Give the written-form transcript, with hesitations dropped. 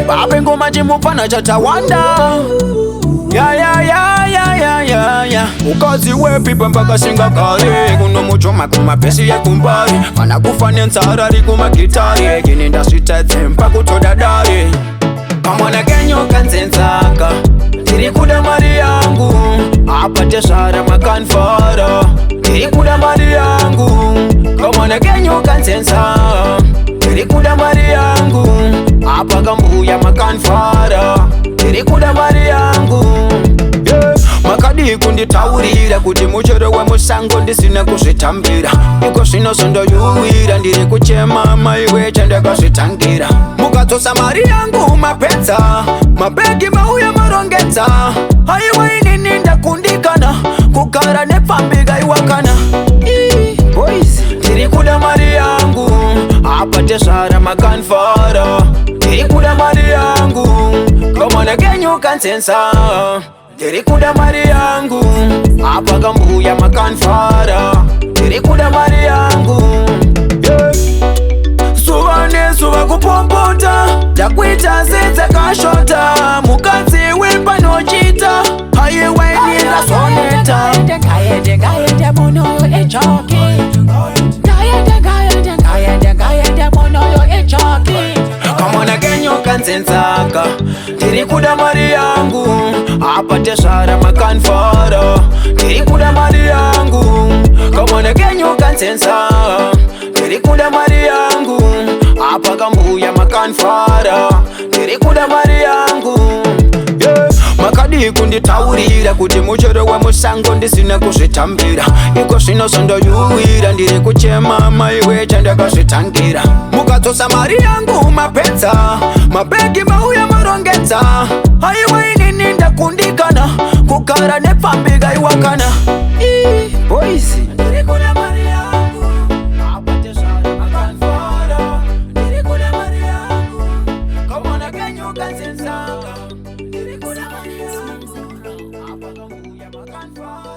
Babe ngoma chimupana chatawanda. Yeah. Ukazi wepi mpaka singa kare. Kuno muchoma kumapesi ya kumbari. Kana kufanya nsarari kumakitari. Kininda sitete mpaka utodadari. Kamwana genyo kansensaka. Tirikuda mari yangu. Apate sara makanfara. Tirikuda mari yangu. Kamwana genyo kansensaka. Tirikuda mari yangu. Apaka mbuya makanfara. Tirikuda mari yangu. Makadi kunditaurira kuti muchero we musango ndisina kuzvitambira. Iko zvino sondoyuwira ndiri kuchema maiwe chandakazvitangira. Mukadzosa mari yangu mapedza. Mabhegi mauya marongedza. Haiwa inini ndakundikana. Kugara nepfambiga iwakana. Boys ndiri kuda mari yangu. Apate zvara makanfara. Ndiri kuda mari yangu. Kamwana genyu kansensa. Tirikuda mari yangu. Apaka mbuya makanfara. Tirikuda mari yangu. Suva nesuva kupompota. Takuita zenze kashota. Mukadzi wepanochita. Haiwainira soneta. Gaende monoyo echoki. Gaende monoyo echoki. Kamwana genyo kansensaka. Tirikuda mari yangu. Apate sara makanfara. Tirikuda mari yangu. Kamwana genyo kansensa. Tirikuda mari yangu. Apaka mbuya makanfara. Tirikuda mari yangu. Makadi kunditaurira kuti muchero we musango ndisina kuzvitambira. Iko zvino sondoyuwira ndiri kuchema maiwe chandakazvitangira. Mukadzosa mari yangu mapedza. Mabhegi mauya marongedza. Haiwa inini ndakundikana. Kugara nepfambiga iwakana. Boys ndirikuda mari yangu. Apate sara makanfara. Ndirikuda mari yangu. Kamwana genyu kansensaka. Tirikuda mari yangu. Apaka mbuya makanfara.